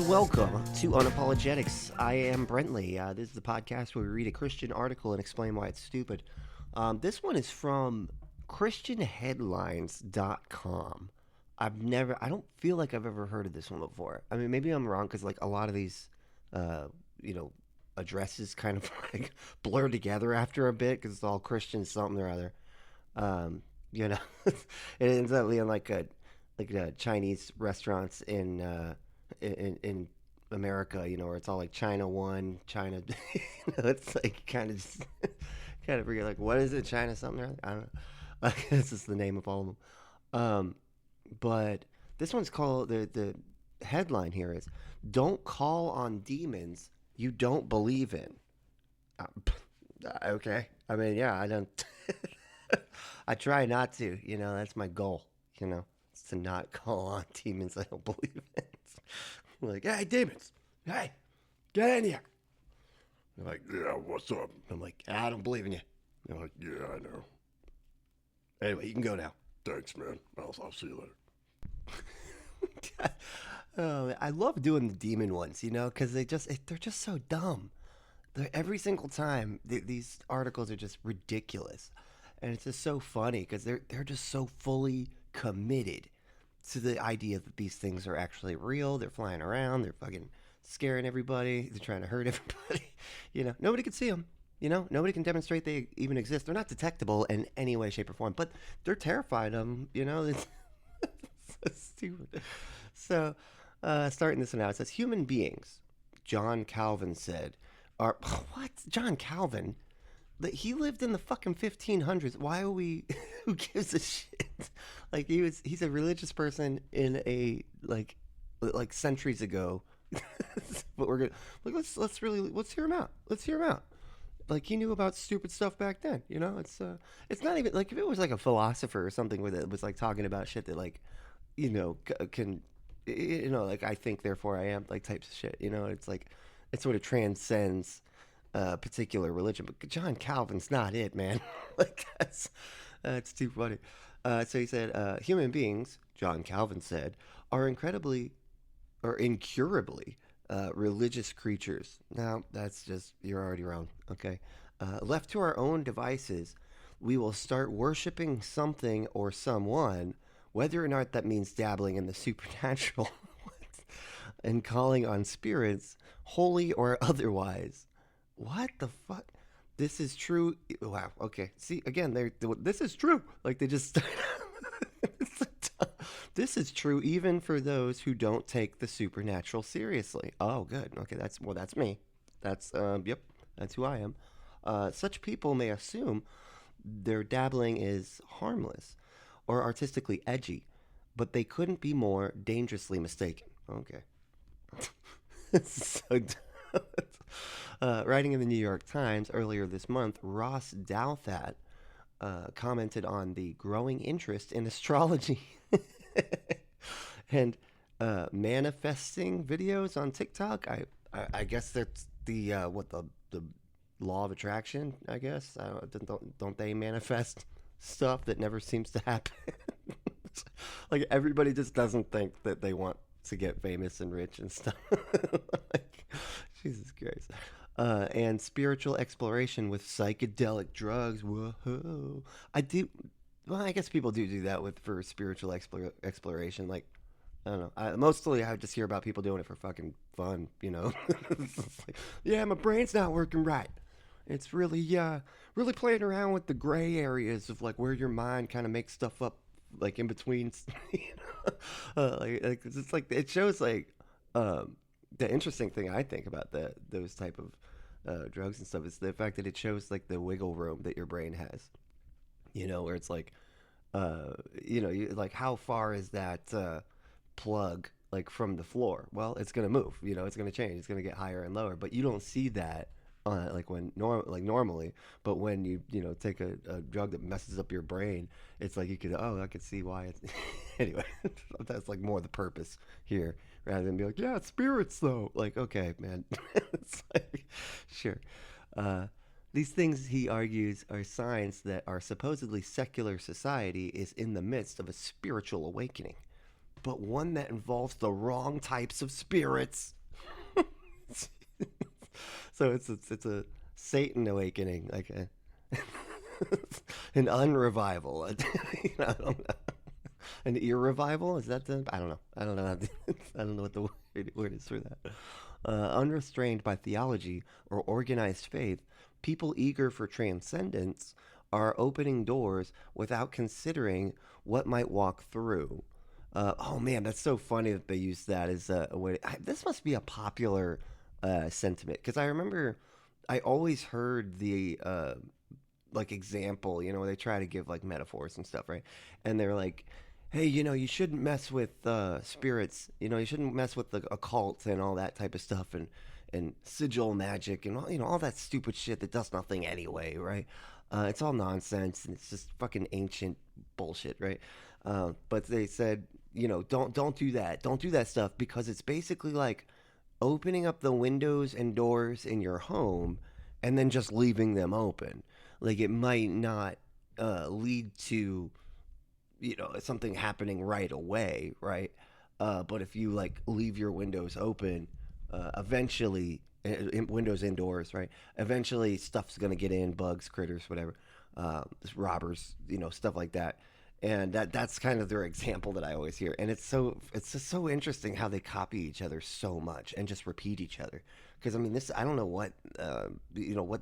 welcome to Unapologetics. I am Brently. This is the podcast where we read a Christian article and explain why it's stupid. This one is from ChristianHeadlines.com. I don't feel like I've ever heard of this one before. I mean, maybe I'm wrong because like a lot of these, uh, you know, addresses kind of like blur together after a bit because it's all Christian something or other. Um, you know, it ends up being like Chinese restaurants in America, where it's all like China one, China. It's like kind of just kind of forget like what is it, China something or other? I don't know. Like, this is the name of all of them. But this one's called the headline here is "Don't call on demons you don't believe in." Okay, I mean, yeah, I don't. I try not to. That's my goal. Is to not call on demons I don't believe in. Like, hey, demons, hey, get in here. They're like, yeah, what's up? I'm like, I don't believe in you. They're like, yeah, I know. Anyway, you can go now. Thanks, man. I'll see you later. Oh, I love doing the demon ones, because they're just so dumb. Every single time, these articles are just ridiculous, and it's just so funny because they're just so fully committed to the idea that these things are actually real. They're flying around. They're fucking scaring everybody. They're trying to hurt everybody. Nobody can see them. Nobody can demonstrate they even exist. They're not detectable in any way, shape, or form, but they're terrified of them. It's so stupid. So, starting this one out, it says human beings, John Calvin said, are what? John Calvin? He lived in the fucking 1500s. Why are we? Who gives a shit? Like he's a religious person in a like centuries ago. But we're gonna like let's hear him out. Let's hear him out. Like he knew about stupid stuff back then. It's not even like if it was like a philosopher or something with it was like talking about shit that like can like I think therefore I am like types of shit. It's like it sort of transcends particular religion, but John Calvin's not it, man. Like that's too funny. So he said, human beings, John Calvin said, are incredibly or incurably religious creatures. Now that's just you're already wrong. Okay, left to our own devices, we will start worshiping something or someone, whether or not that means dabbling in the supernatural and calling on spirits, holy or otherwise. What the fuck? This is true. Wow. Okay. See, again, this is true. Like they just. This is true even for those who don't take the supernatural seriously. Oh, good. Okay, that's me. Yep, that's who I am. Such people may assume their dabbling is harmless or artistically edgy, but they couldn't be more dangerously mistaken. Okay. So writing in the New York Times earlier this month, Ross Douthat commented on the growing interest in astrology and manifesting videos on TikTok. I guess that's the the law of attraction. I guess don't they manifest stuff that never seems to happen? Like everybody just doesn't think that they want to get famous and rich and stuff. Like, Jesus Christ. And spiritual exploration with psychedelic drugs. Whoa. I do. Well, I guess people do that for spiritual exploration. Like, I don't know. Mostly I just hear about people doing it for fucking fun, It's like, yeah, my brain's not working right. It's really playing around with the gray areas of like where your mind kind of makes stuff up like in between, like it's like it shows like the interesting thing I think about those type of drugs and stuff is the fact that it shows like the wiggle room that your brain has, where it's like like how far is that plug like from the floor? Well, it's gonna move, it's gonna change, it's gonna get higher and lower, but you don't see that like normally, but when you take a drug that messes up your brain, it's like I could see why it's anyway. That's like more the purpose here rather than be like, yeah, it's spirits though. Like, okay, man. It's like, sure. These things, he argues, are signs that our supposedly secular society is in the midst of a spiritual awakening. but one that involves the wrong types of spirits. So it's a Satan awakening, like an unrevival. I don't know. An irrevival? Is that the? I don't know. I don't know. I don't know what the word is for that. Unrestrained by theology or organized faith, people eager for transcendence are opening doors without considering what might walk through. Oh man, that's so funny that they use that as a way. This must be a popular sentiment because I remember I always heard the like example, where they try to give like metaphors and stuff, right? And they're like, hey, you shouldn't mess with spirits. You shouldn't mess with the occult and all that type of stuff and sigil magic and all that stupid shit that does nothing anyway, right? It's all nonsense and it's just fucking ancient bullshit, right? But they said, don't do that. Don't do that stuff because it's basically like opening up the windows and doors in your home and then just leaving them open. Like it might not lead to something happening right away, right? But if you like leave your windows open, eventually, windows indoors, right? Eventually, stuff's gonna get in, bugs, critters, whatever, robbers, stuff like that. And that's kind of their example that I always hear. And it's just so interesting how they copy each other so much and just repeat each other. Because I mean, this I don't know what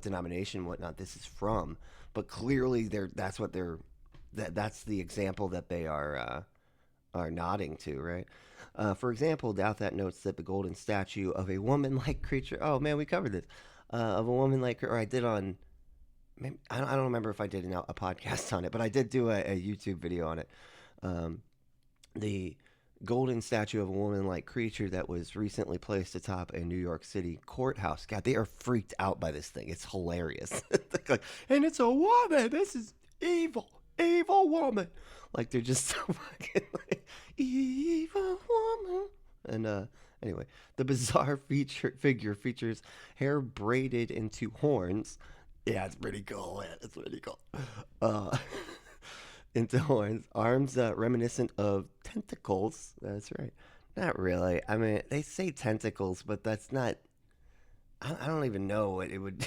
denomination, whatnot this is from, but clearly that's the example that they are nodding to, right? For example, Douthat notes that the golden statue of a woman-like creature. Oh man, we covered this. Of a woman-like, or I did on. Maybe, I don't remember if I did a podcast on it, but I did do a YouTube video on it. The golden statue of a woman-like creature that was recently placed atop a New York City courthouse. God, they are freaked out by this thing. It's hilarious. Like, and it's a woman. This is evil. Evil woman. Like they're just so fucking like evil woman. And anyway, the bizarre figure features hair braided into horns. Yeah, it's pretty cool, man. It's pretty cool. Uh, into horns, arms reminiscent of tentacles. That's right. Not really. I mean, they say tentacles, but that's not. I don't even know what it would.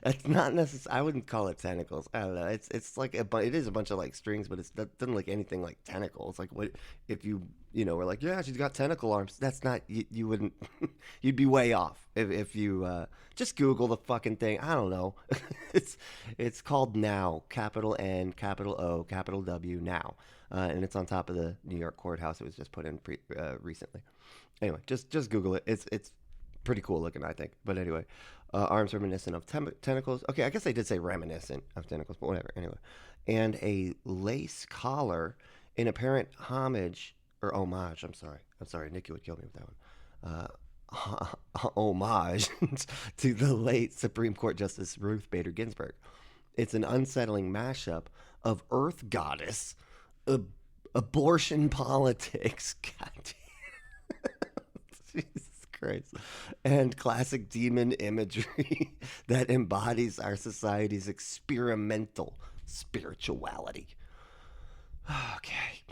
It's not necessary. I wouldn't call it tentacles. I don't know. It's like it is a bunch of like strings, but it doesn't look anything like tentacles. Like what if were like, yeah, she's got tentacle arms. That's not you wouldn't. You'd be way off if you just Google the fucking thing. I don't know. it's called Now. Capital N, capital O, capital W. Now, and it's on top of the New York courthouse. It was just put in recently. Anyway, just Google it. It's pretty cool looking, I think. But anyway, arms reminiscent of tentacles. Okay, I guess they did say reminiscent of tentacles, but whatever. Anyway, and a lace collar in apparent homage or homage. I'm sorry. Nikki would kill me with that one. Homage to the late Supreme Court Justice Ruth Bader Ginsburg. It's an unsettling mashup of Earth Goddess, abortion politics. God damn. Jesus Christ. And classic demon imagery that embodies our society's experimental spirituality. Okay.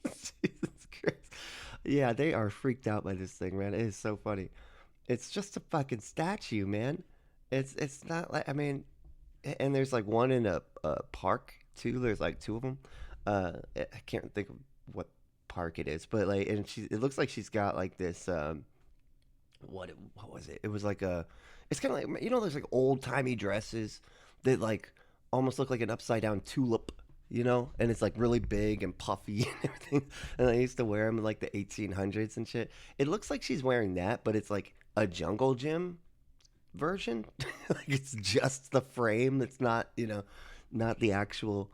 Jesus Christ. Yeah, they are freaked out by this thing, man. It is so funny. It's just a fucking statue, man. It's not like, I mean, and there's like one in a park too. There's like two of them. I can't think of what park it is, but like, and it looks like she's got like this. What was it? It was like it's kind of like there's like old timey dresses that like almost look like an upside down tulip, and it's like really big and puffy and everything. And I used to wear them in like the 1800s and shit. It looks like she's wearing that, but it's like a jungle gym version. Like it's just the frame. That's not not the actual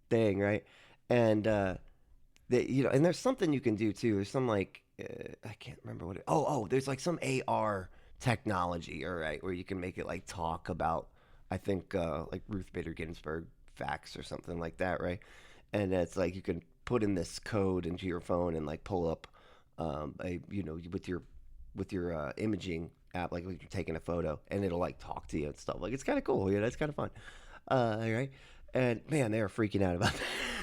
thing, right? And and there's something you can do too. There's some like I can't remember what there's like some AR technology, all right, where you can make it like talk about I think like Ruth Bader Ginsburg facts or something like that, right? And it's like you can put in this code into your phone and like pull up with your imaging app, like when you're taking a photo, and it'll like talk to you and stuff. Like it's kind of cool, it's kind of fun, right? And man, they were freaking out about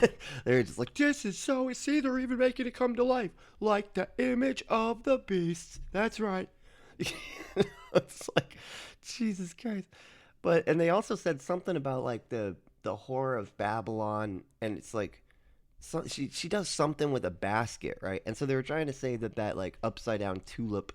that. They're just like, this is so. See, they're even making it come to life, like the image of the beast. That's right. It's like, Jesus Christ. But and they also said something about like the whore of Babylon, and it's like, so she does something with a basket, right? And so they were trying to say that like upside down tulip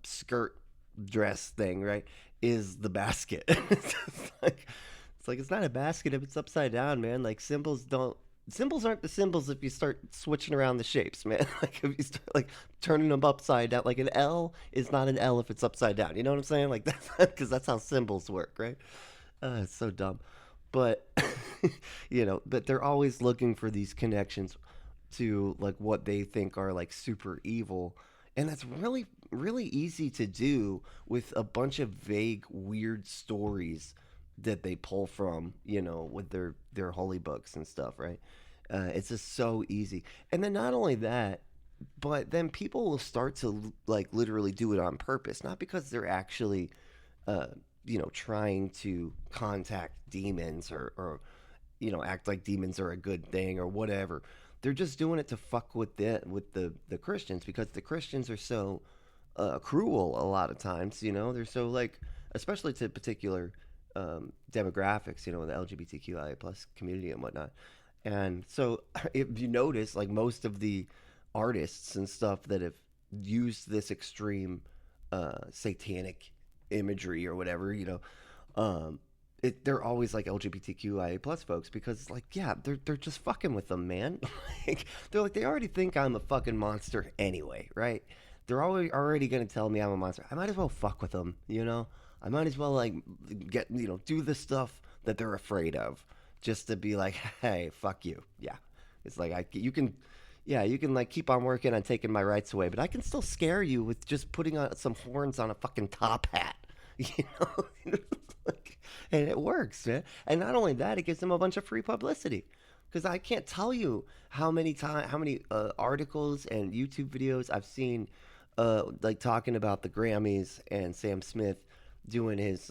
skirt dress thing, right, is the basket. It's like it's not a basket if it's upside down, man. Like symbols aren't the symbols if you start switching around the shapes, man. Like if you start like turning them upside down, like an L is not an L if it's upside down. You know what I'm saying? Like that's because that's how symbols work, right? It's so dumb, but but they're always looking for these connections to like what they think are like super evil, and that's really easy to do with a bunch of vague, weird stories that they pull from, with their holy books and stuff, right? It's just so easy. And then not only that, but then people will start to like literally do it on purpose, not because they're actually, uh, trying to contact demons or act like demons are a good thing or whatever. They're just doing it to fuck with the Christians because the Christians are so cruel a lot of times. They're so like, especially to particular demographics, the LGBTQIA plus community and whatnot. And so, if you notice, like most of the artists and stuff that have used this extreme satanic imagery or whatever, they're always like LGBTQIA plus folks because, like, yeah, they're just fucking with them, man. Like, they're like, they already think I'm a fucking monster anyway, right? They're already gonna tell me I'm a monster. I might as well fuck with them. I might as well like get do the stuff that they're afraid of, just to be like, hey, fuck you. Yeah, it's like you can, yeah, you can like keep on working on taking my rights away, but I can still scare you with just putting on some horns on a fucking top hat. You know, like, and it works, man. And not only that, it gives them a bunch of free publicity. Because I can't tell you how many articles and YouTube videos I've seen, like talking about the Grammys and Sam Smith doing his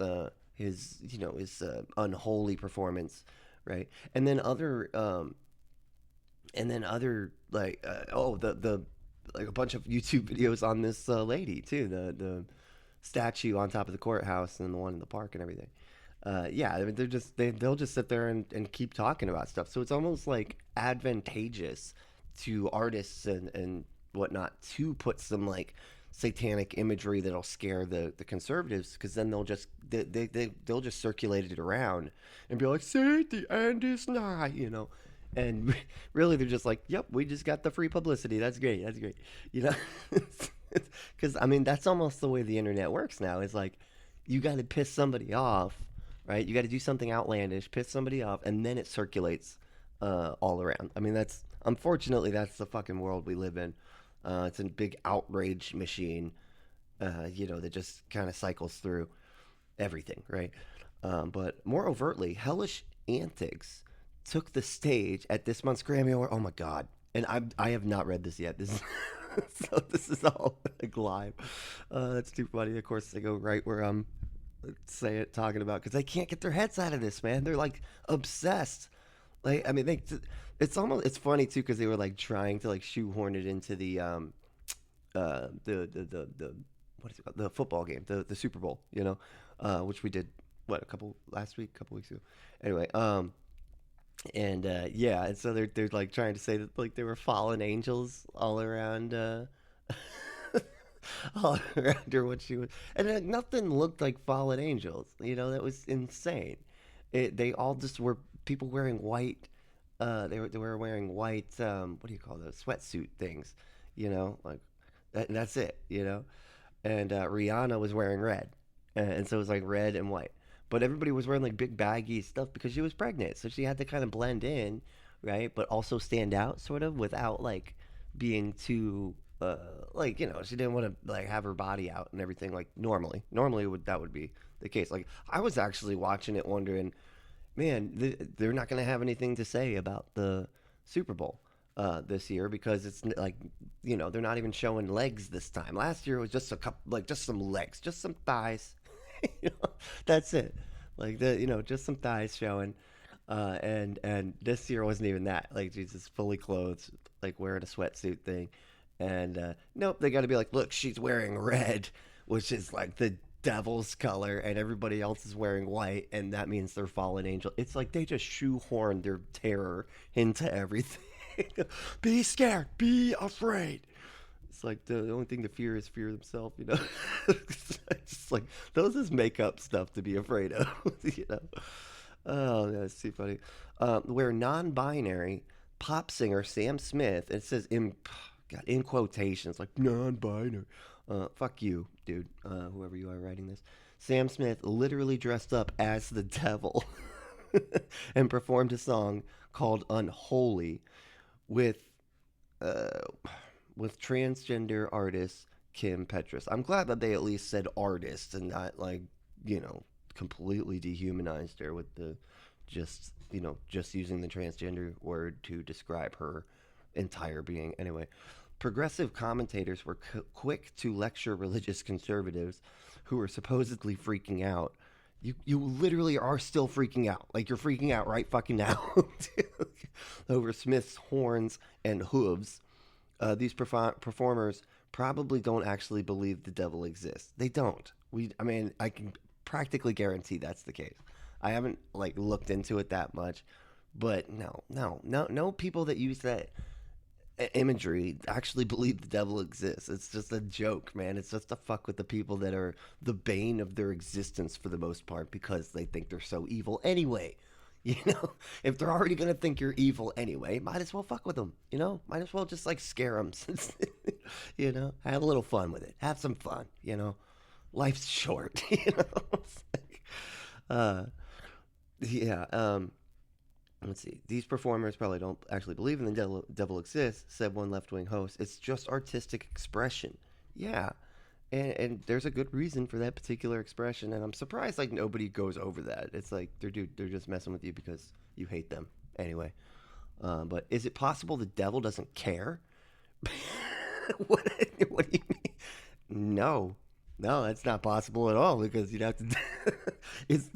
unholy performance, right? And then other like the like a bunch of YouTube videos on this lady too, the statue on top of the courthouse and the one in the park and everything. Yeah, I mean, they'll just sit there and keep talking about stuff. So it's almost like advantageous to artists and whatnot to put some like satanic imagery that'll scare the conservatives because then they'll just circulate it around and be like, see, the end is nigh. And really they're just like, yep, we just got the free publicity. That's great. you know because I mean that's almost the way the internet works now. It's like you got to piss somebody off, right? You got to do something outlandish, piss somebody off, and then it circulates all around. I mean, unfortunately that's the fucking world we live in. It's a big outrage machine, that just kind of cycles through everything, right? But more overtly, hellish antics took the stage at this month's Grammy Award. Oh my god! And I have not read this yet. This is so this is all like live. That's too funny. Of course, they go right where I'm talking about because they can't get their heads out of this, man. They're like obsessed. Like I mean, it's funny too because they were like trying to like shoehorn it into the what is it called? The football game, the Super Bowl, which we did a couple weeks ago. Anyway, and yeah, and so they're like trying to say that like there were fallen angels all around all around her when she was, and like, nothing looked like fallen angels. That was insane. They all just were people wearing white. They were wearing white. What do you call those sweatsuit things? Like and that's it. And Rihanna was wearing red, and so it was like red and white. But everybody was wearing like big baggy stuff because she was pregnant, so she had to kind of blend in, right? But also stand out, sort of, without like being too, like she didn't want to like have her body out and everything like normally. Normally, that would be the case. Like I was actually watching it, wondering, man, they're not going to have anything to say about the Super Bowl this year because it's like they're not even showing legs this time. Last year it was just a couple, like just some legs, just some thighs. That's it. Like just some thighs showing. And this year wasn't even that. Like Jesus fully clothed, like wearing a sweatsuit thing. And nope, they got to be like, look, she's wearing red, which is like the devil's color, and everybody else is wearing white, and that means they're fallen angel. It's like they just shoehorned their terror into everything. Be scared, be afraid. It's like the only thing to fear is fear themselves, you know. It's just like those is make up stuff to be afraid of, you know. Oh, that's too funny. Where non-binary pop singer Sam Smith, it says God, in quotations, like non-binary. Fuck you, dude. Whoever you are writing this. Sam Smith literally dressed up as the devil and performed a song called "Unholy" with uh, with transgender artist Kim Petras. I'm glad that they at least said artist and not like, you know, completely dehumanized her with the just using the transgender word to describe her entire being. Anyway, progressive commentators were quick to lecture religious conservatives who were supposedly freaking out. You literally are still freaking out. Like you're freaking out right fucking now over Smith's horns and hooves. These performers probably don't actually believe the devil exists. They don't. I mean, I can practically guarantee that's the case. I haven't like looked into it that much, but no people that use that imagery actually believe the devil exists. It's just a joke, man. It's just to fuck with the people that are the bane of their existence for the most part because they think they're so evil anyway. You know, if they're already gonna think you're evil anyway, might as well fuck with them. You know, might as well just like scare them. You know, have a little fun with it. Have some fun. You know, life's short. You know, uh, yeah. Let's see. These performers probably don't actually believe in the devil exists, said one left wing host. It's just artistic expression. Yeah. And there's a good reason for that particular expression. And I'm surprised like nobody goes over that. It's like they're just messing with you because you hate them. Anyway. But is it possible the devil doesn't care? what, what do you mean? No. No, that's not possible at all because you'd have to. Is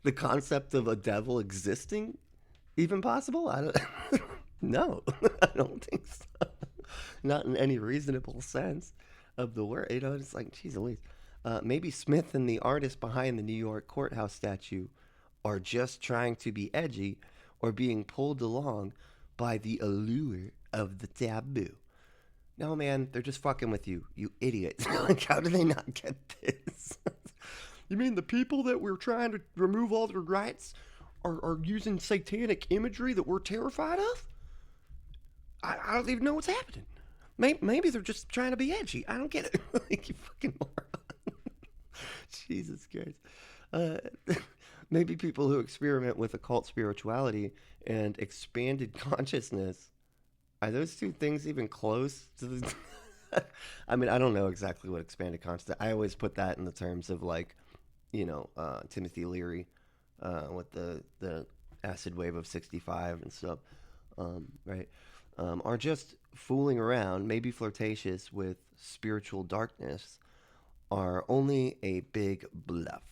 the concept of a devil existing even possible? I don't. No, I don't think so. Not in any reasonable sense of the word. You know, it's like, geez Louise. Maybe Smith and the artist behind the New York courthouse statue are just trying to be edgy or being pulled along by the allure of the taboo. No, man, they're just fucking with you, you idiot. Like, how do they not get this? You mean the people that we're trying to remove all their rights are using satanic imagery that we're terrified of? I don't even know what's happening. Maybe they're just trying to be edgy. I don't get it. Like, you fucking moron. Jesus Christ. Uh, Maybe people who experiment with occult spirituality and expanded consciousness, are those two things even close to the. I mean, I don't know exactly what expanded consciousness. I always put that in the terms of like, Timothy Leary, with the acid wave of 65 and stuff, right? Are just fooling around, maybe flirtatious with spiritual darkness, are only a big bluff.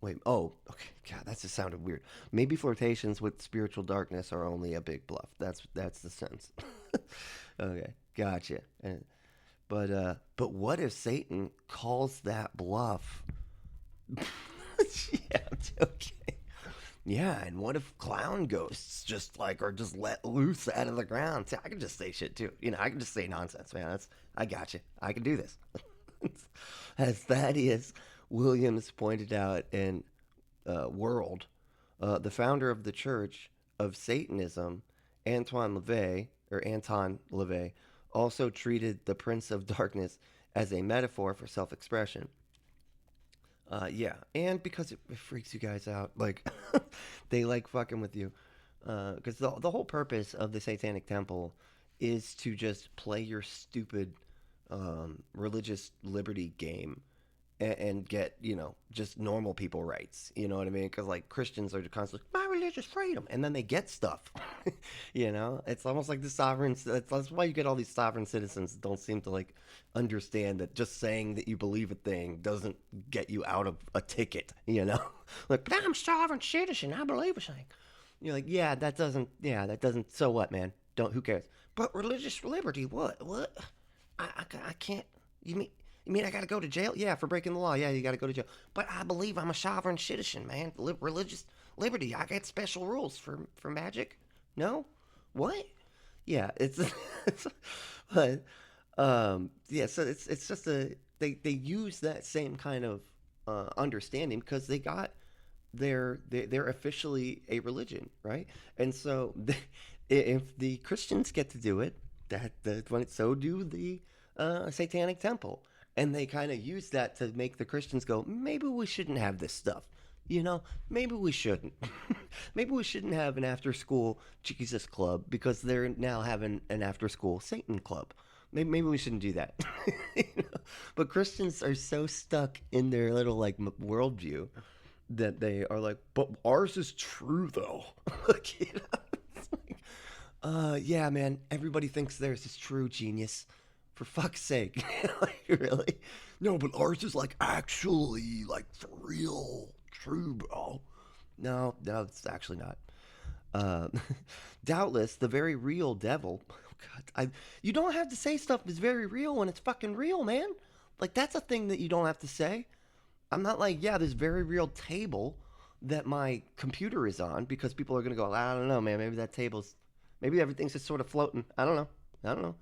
Wait, oh, okay, God, that just sounded weird. Maybe flirtations with spiritual darkness are only a big bluff. That's the sense. Okay, gotcha. But what if Satan calls that bluff? Yeah, okay. Yeah, and what if clown ghosts just like are just let loose out of the ground? See, I can just say shit too. You know, I can just say nonsense, man. I got you. I can do this. As Thaddeus Williams pointed out in World, the founder of the Church of Satanism, Anton LaVey, also treated the Prince of Darkness as a metaphor for self-expression. Yeah, and because it freaks you guys out, like they like fucking with you, because the whole purpose of the Satanic Temple is to just play your stupid religious liberty game and get, just normal people rights. You know what I mean? Because like Christians are constantly my religious freedom, and then they get stuff. It's almost like the sovereigns. That's why you get all these sovereign citizens that don't seem to like understand that just saying that you believe a thing doesn't get you out of a ticket. Like, but I'm a sovereign citizen. I believe a thing. You're like, that doesn't. So what, man? Don't. Who cares? But religious liberty. What? What? I can't. You mean? You mean I gotta go to jail? Yeah, for breaking the law. Yeah, you gotta go to jail. But I believe I'm a sovereign citizen, man. Religious liberty. I got special rules for magic. No, what? Yeah, it's, but yeah. So it's just they use that same kind of understanding because they got they're officially a religion, right? And so if the Christians get to do it, so do the Satanic Temple, and they kind of use that to make the Christians go, maybe we shouldn't have this stuff. Maybe we shouldn't. Maybe we shouldn't have an after-school Jesus club because they're now having an after-school Satan club. Maybe we shouldn't do that. You know? But Christians are so stuck in their little like worldview that they are like, but ours is true though. Like, it's like, yeah, man. Everybody thinks theirs is true, genius. For fuck's sake, like, really? No, but ours is like actually like for real true, bro. No, it's actually not. Uh, Doubtless, the very real devil. Oh God, you don't have to say stuff is very real when it's fucking real, man. Like that's a thing that you don't have to say. I'm not like, yeah, this very real table that my computer is on because people are gonna go, I don't know, man. Maybe everything's just sort of floating. I don't know.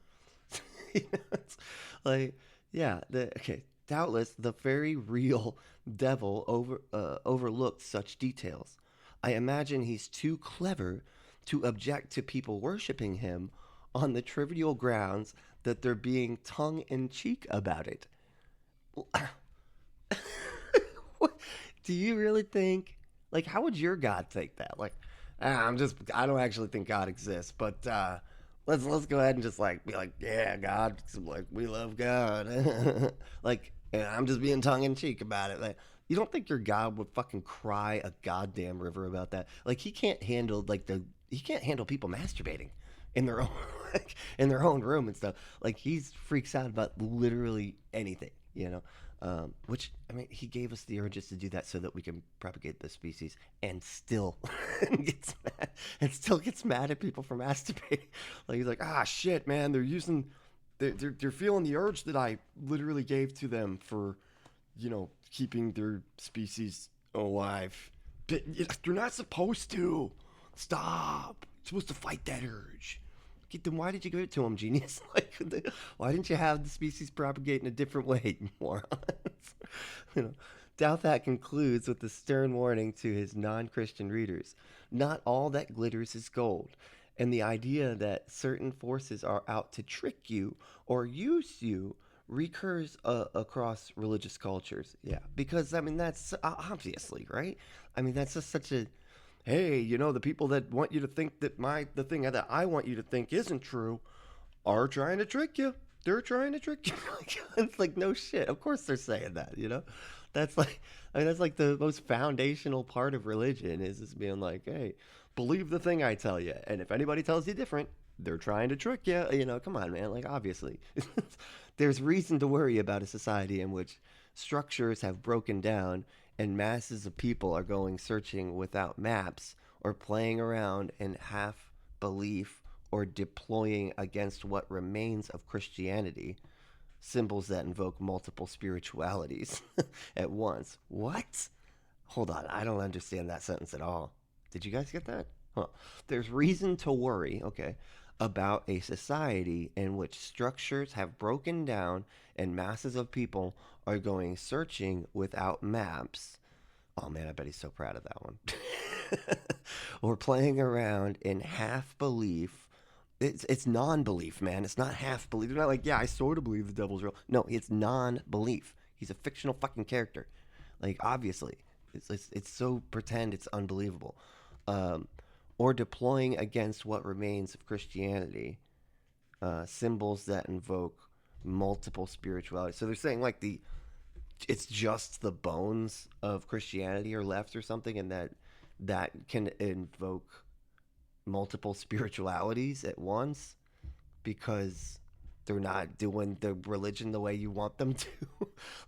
It's like, yeah, okay. Doubtless, the very real devil overlooked such details. I imagine he's too clever to object to people worshiping him on the trivial grounds that they're being tongue in cheek about it. What, do you really think? Like, how would your God take that? Like, I don't actually think God exists, but let's go ahead and just like be like, yeah, God, like we love God, like, and I'm just being tongue in cheek about it. Like, you don't think your God would fucking cry a goddamn river about that? Like, he can't handle people masturbating in their own like, in their own room and stuff. Like, he freaks out about literally anything. Which I mean, he gave us the urges to do that so that we can propagate the species, and still gets mad at people for masturbating. Like he's like, shit, man, they're feeling the urge that I literally gave to them for, keeping their species alive. But they're not supposed to. Stop. You're supposed to fight that urge. Then why did you give it to him, genius? Like, why didn't you have the species propagate in a different way, you morons? you know, Douthat concludes with a stern warning to his non-Christian readers: not all that glitters is gold, and the idea that certain forces are out to trick you or use you recurs across religious cultures. Yeah, because I mean that's obviously right. I mean that's just such a hey, the people that want you to think that the thing that I want you to think isn't true are trying to trick you. They're trying to trick you. It's like no shit. Of course they're saying that. That's like that's like the most foundational part of religion is just being like, hey, believe the thing I tell you, and if anybody tells you different, they're trying to trick you. Come on, man. Like obviously, there's reason to worry about a society in which structures have broken down and masses of people are going searching without maps or playing around in half belief or deploying against what remains of Christianity, symbols that invoke multiple spiritualities at once. What? Hold on, I don't understand that sentence at all. Did you guys get that? Huh. There's reason to worry, okay, about a society in which structures have broken down and masses of people are going searching without maps. Oh man, I bet he's so proud of that one. Or playing around in half belief. It's non-belief, man. It's not half belief. They're not like, yeah, I sort of believe the devil's real. No, it's non-belief. He's a fictional fucking character. Like obviously, it's so pretend it's unbelievable. Or deploying against what remains of Christianity, symbols that invoke multiple spiritualities. So they're saying like the it's just the bones of Christianity are left or something, and that can invoke multiple spiritualities at once because they're not doing the religion the way you want them to.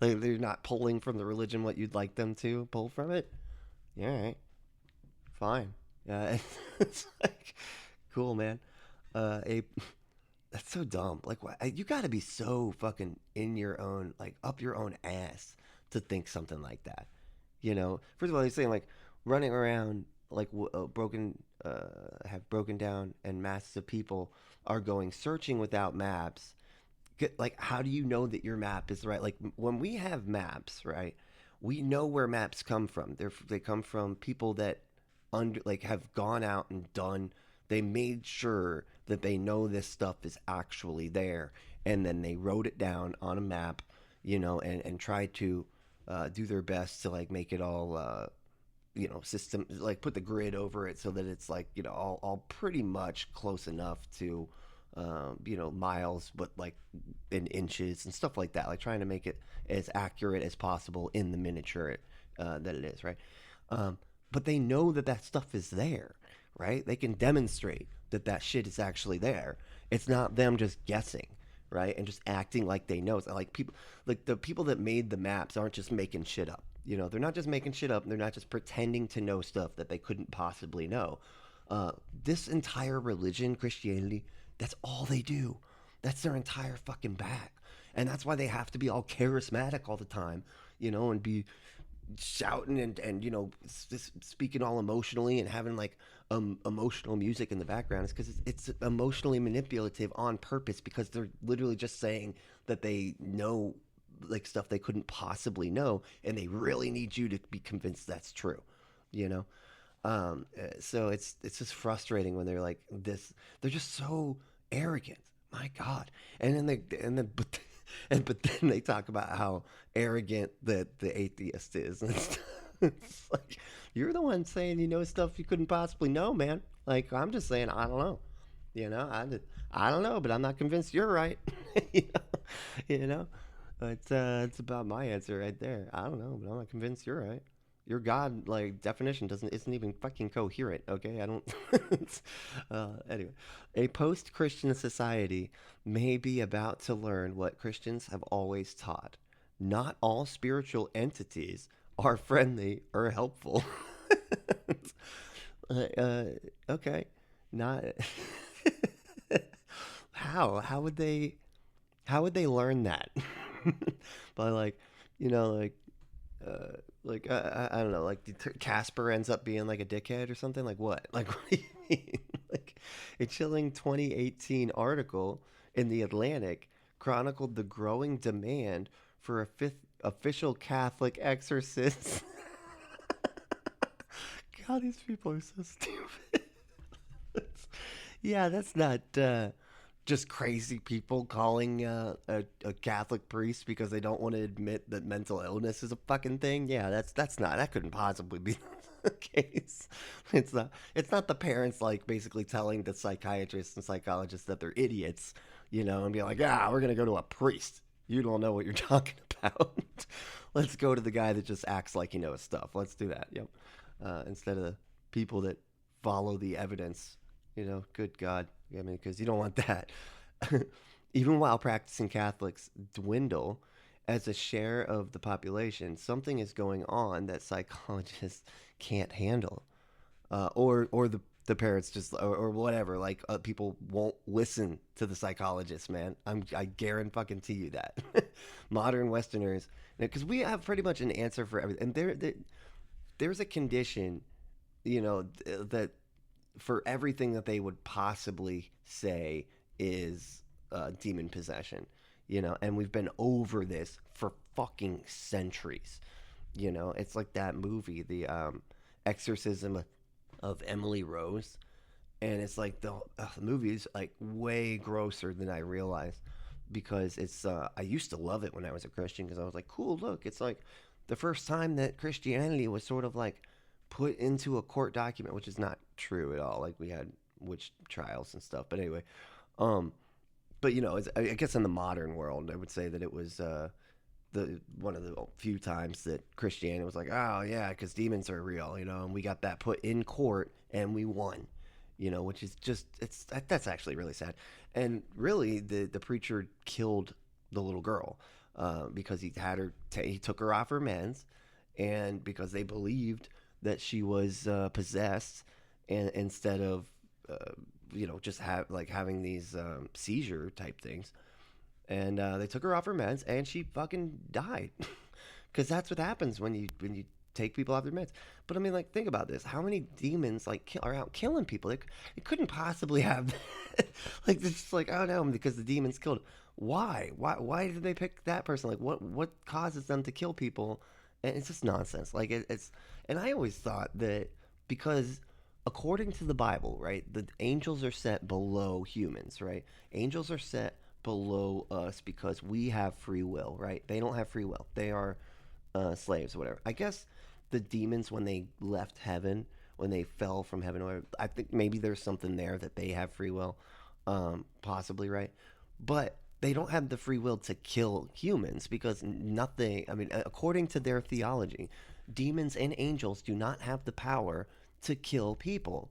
Like they're not pulling from the religion what you'd like them to pull from it. Yeah, all right, fine. Yeah, it's like cool, man. A That's so dumb. Like, why, you got to be so fucking in your own, like, up your own ass to think something like that. First of all, he's saying like running around like have broken down, and masses of people are going searching without maps. Like, how do you know that your map is right? Like, when we have maps, right? We know where maps come from. They come from people that like have gone out and done. They made sure that they know this stuff is actually there, and then they wrote it down on a map, and tried to do their best to like make it all system, like put the grid over it so that it's like all pretty much close enough to miles, but like in inches and stuff like that, like trying to make it as accurate as possible in the miniature that it is, right? But they know that that stuff is there, right? They can demonstrate that that shit is actually there. It's not them just guessing, right? And just acting like they know. It's like people, like the people that made the maps aren't just making shit up. They're not just making shit up. And they're not just pretending to know stuff that they couldn't possibly know. This entire religion, Christianity, that's all they do. That's their entire fucking bag. And that's why they have to be all charismatic all the time, and be shouting and speaking all emotionally and having like emotional music in the background. Is because it's emotionally manipulative on purpose, because they're literally just saying that they know like stuff they couldn't possibly know, and they really need you to be convinced that's true, you know. So it's just frustrating when they're like this. They're just so arrogant. My God. And then but then they talk about how arrogant the atheist is. And it's like, you're the one saying you know stuff you couldn't possibly know, man. Like, I'm just saying I don't know. I don't know, but I'm not convinced you're right. you know, you know. It's about my answer right there. I don't know, but I'm not convinced you're right. Your God like definition isn't even fucking coherent. Okay, I don't. Anyway, a post-Christian society may be about to learn what Christians have always taught: not all spiritual entities are friendly or helpful. uh, okay, not. How would they learn that? By like, like I don't know, like Casper ends up being like a dickhead or something. Like what? Like what do you mean? Like a chilling 2018 article in the Atlantic chronicled the growing demand for a fifth official Catholic exorcist. God, these people are so stupid. Yeah, that's not just crazy people calling a Catholic priest because they don't want to admit that mental illness is a fucking thing. Yeah, that couldn't possibly be the case. It's not the parents like basically telling the psychiatrists and psychologists that they're idiots, and be like, yeah, we're gonna go to a priest. You don't know what you're talking about. Let's go to the guy that just acts like he knows stuff. Let's do that. Yep. Instead of the people that follow the evidence. Good God. I mean, because you don't want that. Even while practicing Catholics dwindle as a share of the population, something is going on that psychologists can't handle, or the parents just or whatever. Like people won't listen to the psychologists, man. I guarantee you that. Modern Westerners, because we have pretty much an answer for everything, and there's a condition, that for everything that they would possibly say is demon possession, and we've been over this for fucking centuries. It's like that movie, the Exorcism of Emily Rose, and it's like the movie is like way grosser than I realized, because it's I used to love it when I was a Christian, because I was like, cool, look, it's like the first time that Christianity was sort of like put into a court document, which is not true at all. Like we had witch trials and stuff, but anyway, but I guess in the modern world, I would say that it was the one of the few times that Christianity was like, oh yeah, because demons are real, and we got that put in court and we won, which is just that's actually really sad. And really, the preacher killed the little girl because he had her he took her off her meds, and because they believed that she was possessed, and instead of uh, just having these seizure type things, and they took her off her meds, and she fucking died, because that's what happens when you take people off their meds. But I mean, like, think about this: how many demons are out killing people? It couldn't possibly have, like, it's just like, oh no, because the demons killed. Why? Why did they pick that person? Like, what causes them to kill people? And it's just nonsense. Like, it's, and I always thought that because according to the Bible, right, the angels are set below humans, right? Angels are set below us because we have free will, right? They don't have free will. They are slaves or whatever. I guess the demons, when they left heaven, when they fell from heaven, or I think maybe there's something there that they have free will, possibly, right? But they don't have the free will to kill humans because nothing, I mean, according to their theology, demons and angels do not have the power to kill people.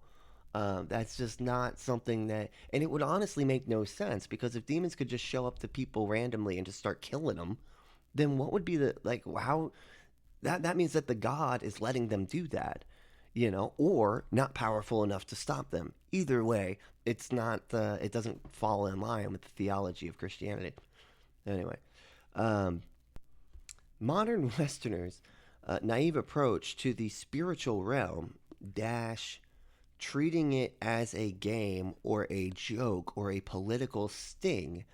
That's just not something that, and it would honestly make no sense because if demons could just show up to people randomly and just start killing them, then what would be the, like, how, that means that the God is letting them do that, or not powerful enough to stop them. Either way, it's not, it doesn't fall in line with the theology of Christianity. Anyway, um, modern Westerners' naive approach to the spiritual realm dash treating it as a game or a joke or a political sting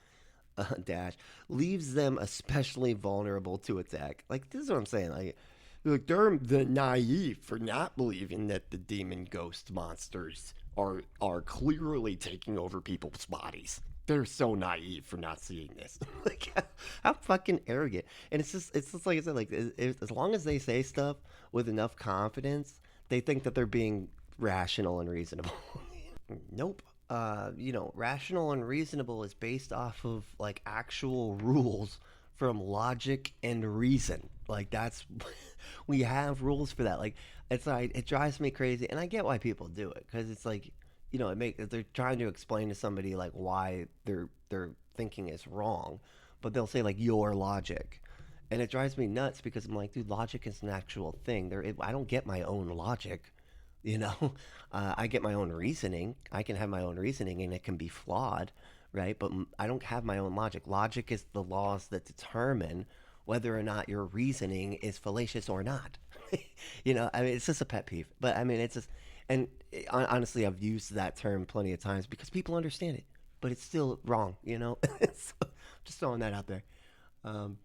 dash leaves them especially vulnerable to attack. Like, this is what I'm saying. Like they're the naive for not believing that the demon ghost monsters are clearly taking over people's bodies. They're so naive for not seeing this. Like, how fucking arrogant. And it's just like I said, like, as long as they say stuff with enough confidence, they think that they're being rational and reasonable. Nope. Rational and reasonable is based off of like actual rules from logic and reason. Like, that's we have rules for that. Like, it's like it drives me crazy, and I get why people do it because it's like, they're trying to explain to somebody like why their thinking is wrong, but they'll say like your logic, and it drives me nuts because I'm like, dude, logic is an actual thing. I don't get my own logic. You know, I get my own reasoning. I can have my own reasoning, and it can be flawed, right? But I don't have my own logic. Logic is the laws that determine whether or not your reasoning is fallacious or not. I mean, it's just a pet peeve. But I mean, it's just, and honestly, I've used that term plenty of times because people understand it, but it's still wrong. So, just throwing that out there. Um,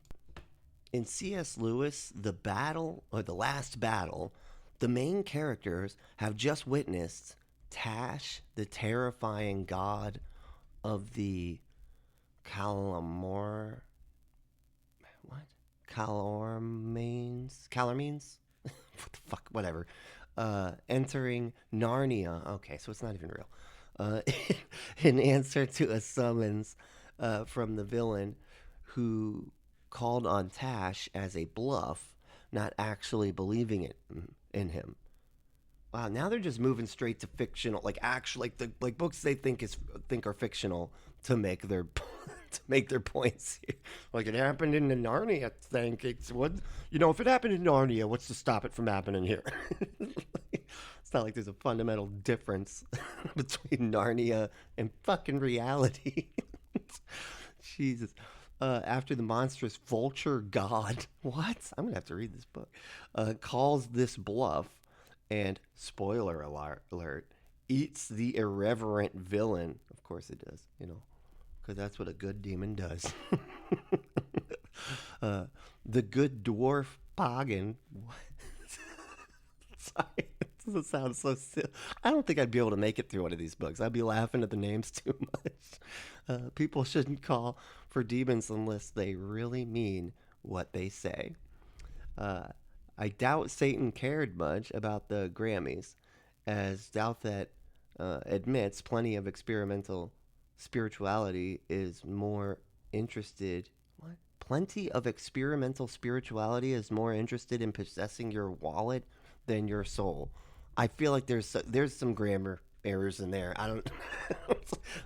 in C.S. Lewis, the battle or the last battle, the main characters have just witnessed Tash, the terrifying god of the Calamor. What? Calormenes? What the fuck? Whatever. Entering Narnia. Okay, so it's not even real. Uh, in answer to a summons from the villain who called on Tash as a bluff, not actually believing it in him. Wow, now they're just moving straight to fictional, like actually, like books they think are fictional to make their to make their points here. Like, it happened in the Narnia thing. It's what, if it happened in Narnia, what's to stop it from happening here? It's not like there's a fundamental difference between Narnia and fucking reality. Jesus. After the monstrous vulture god, what? I'm gonna have to read this book. Calls this bluff, and spoiler alert, eats the irreverent villain. Of course it does, because that's what a good demon does. The good dwarf Pagan. What? Sorry, it doesn't sound so silly. I don't think I'd be able to make it through one of these books. I'd be laughing at the names too much. People shouldn't call for demons unless they really mean what they say. Uh, I doubt Satan cared much about the Grammys, as doubt that admits plenty of experimental spirituality is more interested. What? plenty of experimental spirituality is more interested in possessing your wallet than your soul. I feel like there's some grammar errors in there. I don't I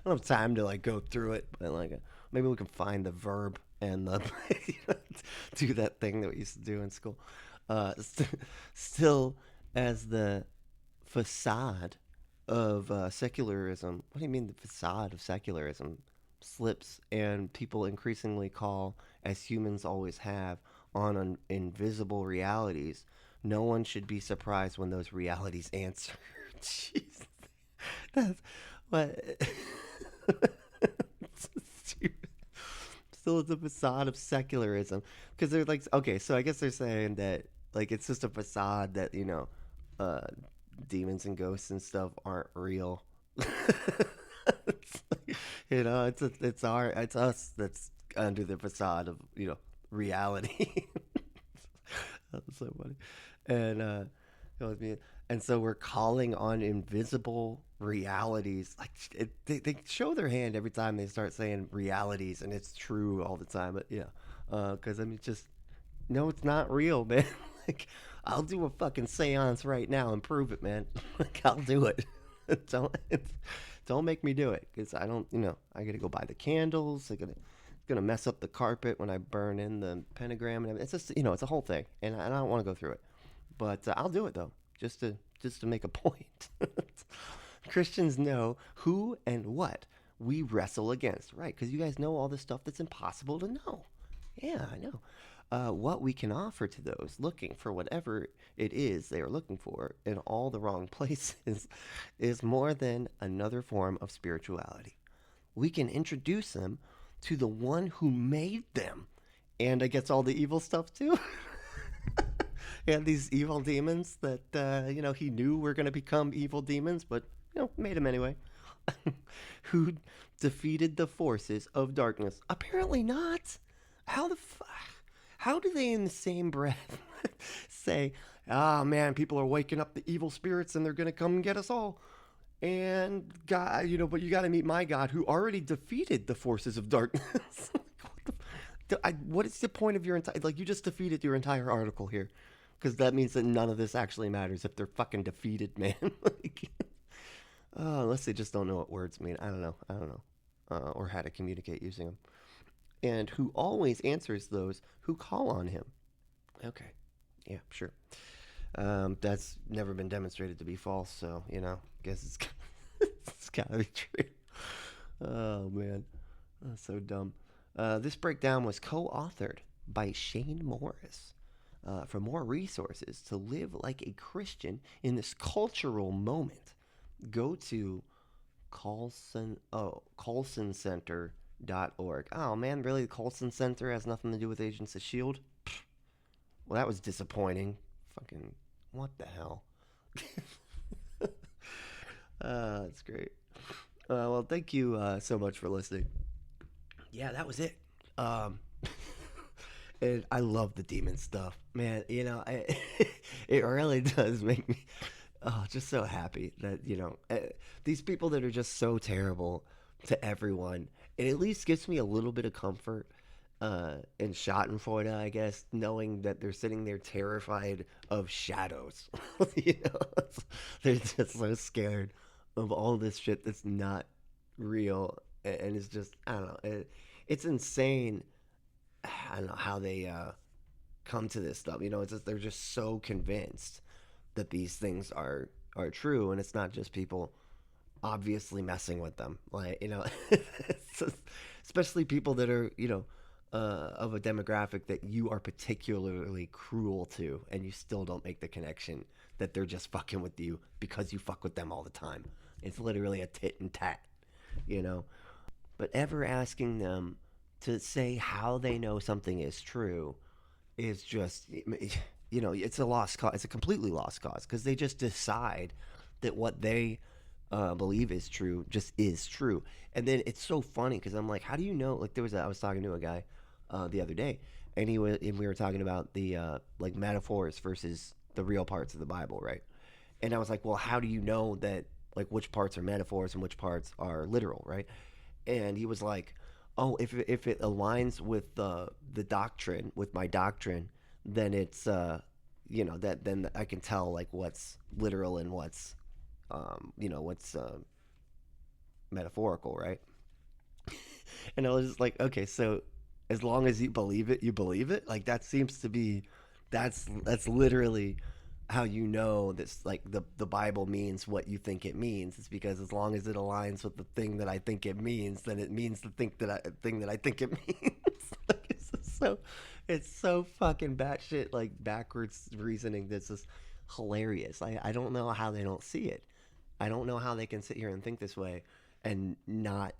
don't have time to like go through it, but like maybe we can find the verb and the do that thing that we used to do in school. Still, as the facade of secularism. What do you mean the facade of secularism slips and people increasingly call, as humans always have, on invisible realities? No one should be surprised when those realities answer. Jeez, that's what. Still, it's a facade of secularism because they're like, okay, so I guess they're saying that like it's just a facade that uh, demons and ghosts and stuff aren't real. It's like, it's us that's under the facade of reality. That's so funny, and it was me. And so we're calling on invisible realities. Like they show their hand every time they start saying realities, and it's true all the time. But yeah, because I mean, just no, it's not real, man. Like I'll do a fucking seance right now and prove it, man. Like I'll do it. don't don't make me do it because I don't. I gotta go buy the candles. It's gonna mess up the carpet when I burn in the pentagram and everything. It's just it's a whole thing, and I don't want to go through it. But I'll do it though, just to make a point. Christians know who and what we wrestle against, right? Because you guys know all the stuff that's impossible to know. Yeah, I know. What we can offer to those looking for whatever it is they are looking for in all the wrong places is more than another form of spirituality. We can introduce them to the one who made them. And I guess all the evil stuff too. And these evil demons that, he knew were going to become evil demons, but, made them anyway. Who defeated the forces of darkness? Apparently not. How do they in the same breath say, ah, man, people are waking up the evil spirits and they're going to come and get us all? And God, but you got to meet my God who already defeated the forces of darkness. What is the point of your entire, like, you just defeated your entire article here. Because that means that none of this actually matters if they're fucking defeated, man. Like, unless they just don't know what words mean. I don't know. Or how to communicate using them. And who always answers those who call on him. Okay. Yeah, sure. That's never been demonstrated to be false, so, guess it's gotta be true. Oh, man. That's so dumb. This breakdown was co-authored by Shane Morris. For more resources to live like a Christian in this cultural moment, go to colsoncenter.org. Oh man, really? The Colson Center has nothing to do with Agents of S.H.I.E.L.D.? Well, that was disappointing. Fucking, what the hell? That's great. Well, thank you so much for listening. Yeah, that was it. And I love the demon stuff, man. It really does make me just so happy that these people that are just so terrible to everyone. It at least gives me a little bit of comfort and Schadenfreude, I guess, knowing that they're sitting there terrified of shadows. They're just so scared of all this shit that's not real, and it's just I don't know. It's insane. I don't know how they come to this stuff. It's just, they're just so convinced that these things are true, and it's not just people obviously messing with them. Like it's just, especially people that are of a demographic that you are particularly cruel to, and you still don't make the connection that they're just fucking with you because you fuck with them all the time. It's literally a tit and tat, But ever asking them to say how they know something is true is just, it's a lost cause. It's a completely lost cause because they just decide that what they believe is true just is true. And then it's so funny because I'm like, how do you know? Like I was talking to a guy the other day, and we were talking about the like metaphors versus the real parts of the Bible, right? And I was like, well, how do you know that like which parts are metaphors and which parts are literal, right? And he was like, Oh, if it aligns with the doctrine, with my doctrine, then it's that then I can tell like what's literal and what's what's metaphorical, right? And I was just like, okay, so as long as you believe it, you believe it. Like that seems to be, that's literally how you know this. Like the Bible means what you think it means. It's because as long as it aligns with the thing that I think it means, then it means the thing that I think it means. Like it's so fucking batshit like backwards reasoning. That's just hilarious. I don't know how they don't see it. I don't know how they can sit here and think this way and not,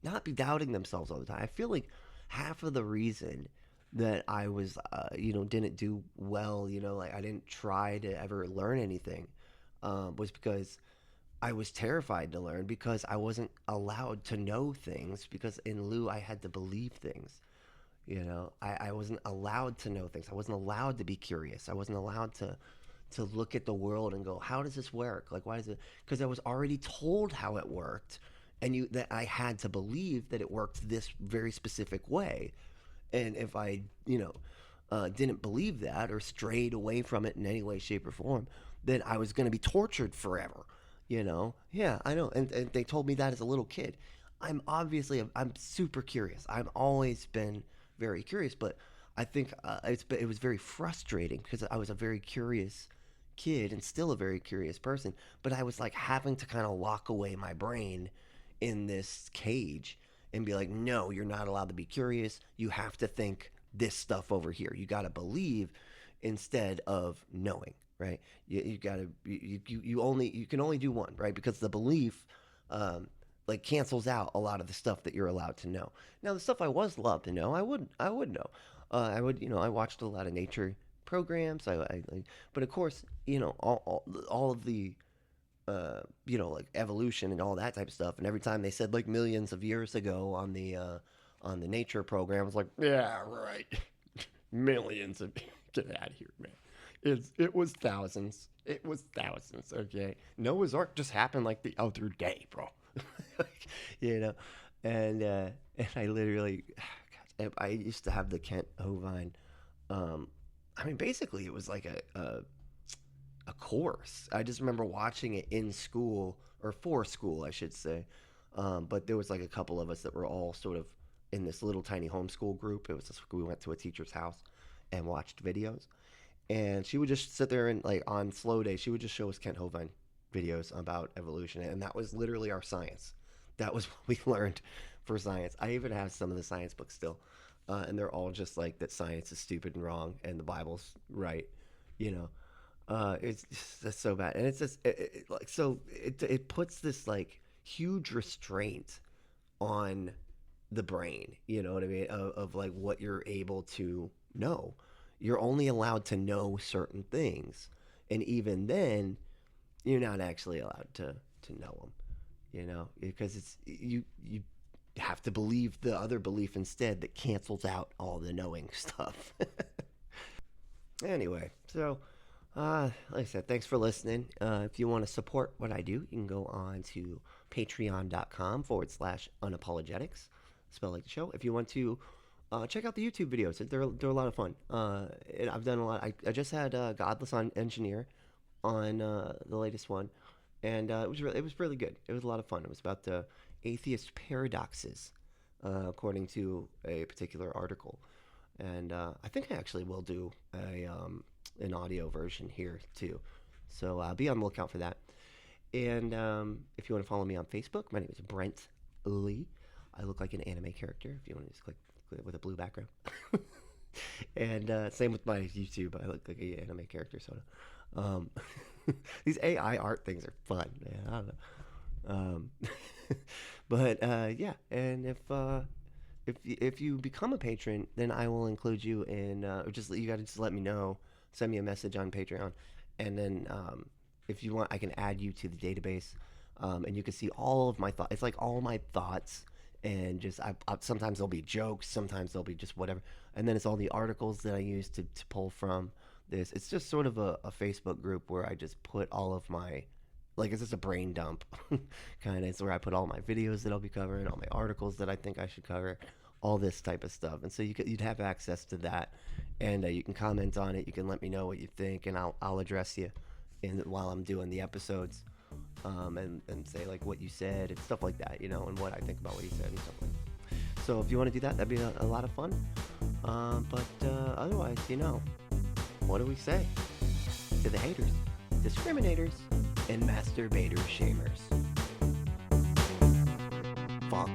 not be doubting themselves all the time. I feel like half of the reason that I was, didn't do well, like I didn't try to ever learn anything, was because I was terrified to learn because I wasn't allowed to know things because in lieu I had to believe things. I wasn't allowed to know things. I wasn't allowed to be curious. I wasn't allowed to look at the world and go, how does this work? Like, why is it? Because I was already told how it worked, and that I had to believe that it worked this very specific way. And if I, didn't believe that or strayed away from it in any way, shape, or form, then I was going to be tortured forever. Yeah, I know. And they told me that as a little kid. I'm super curious. I've always been very curious, but I think it was very frustrating because I was a very curious kid and still a very curious person, but I was like having to kind of lock away my brain in this cage and be like, no, you're not allowed to be curious. You have to think this stuff over here. You got to believe instead of knowing, right? You got to you can only do one, right? Because the belief like cancels out a lot of the stuff that you're allowed to know. Now, the stuff I was allowed to know, I would know. I would, I watched a lot of nature programs. But of course, all of the like evolution and all that type of stuff. And every time they said like millions of years ago on the nature program, I was like, yeah, right, millions of get out of here, man. It was thousands. It was thousands. Okay, Noah's Ark just happened like the other day, bro. you know, and I literally, God, I used to have the Kent Hovind. Um, I mean, basically, it was like a course. I just remember watching it in school or for school, I should say. But there was like a couple of us that were all sort of in this little tiny homeschool group. It was just, we went to a teacher's house and watched videos, and she would just sit there and like on slow day, she would just show us Kent Hovind videos about evolution, and that was literally our science. That was what we learned for science. I even have some of the science books still, and they're all just like that science is stupid and wrong, and the Bible's right. You know, it's that's so bad, and it's just like so it puts this like huge restraint on the brain. You know what I mean? Of like what you're able to know. You're only allowed to know certain things, and even then, you're not actually allowed to know them. Because it's you have to believe the other belief instead that cancels out all the knowing stuff. Anyway, so like I said, thanks for listening. If you want to support what I do, you can go on to patreon.com/unapologetics, spell like the show. If you want to check out the YouTube videos, they're a lot of fun. And I've done a lot. I just had Godless on Engineer on the latest one, and it was really good. It was a lot of fun. It was about the atheist paradoxes, according to a particular article. And I think I actually will do an audio version here too. So be on the lookout for that. And if you want to follow me on Facebook, my name is Brent Lee. I look like an anime character. If you want to just click with a blue background. And same with my YouTube. I look like an anime character, sort of. These AI art things are fun, man. I don't know. But yeah, and if you become a patron, then I will include you in. Or just you got to just let me know. Send me a message on Patreon, and then if you want, I can add you to the database, and you can see all of my thoughts. It's like all my thoughts, and just sometimes there'll be jokes, sometimes there'll be just whatever, and then it's all the articles that I use to pull from this. It's just sort of a Facebook group where I just put all of my like it's just a brain dump kind of. It's where I put all my videos that I'll be covering, all my articles that I think I should cover, all this type of stuff. And so you'd have access to that, and you can comment on it. You can let me know what you think, and I'll address you while I'm doing the episodes, and say like what you said and stuff like that, and what I think about what you said and stuff like that. So if you want to do that, that'd be a lot of fun. But otherwise, what do we say to the haters, discriminators, and masturbator shamers? Fuck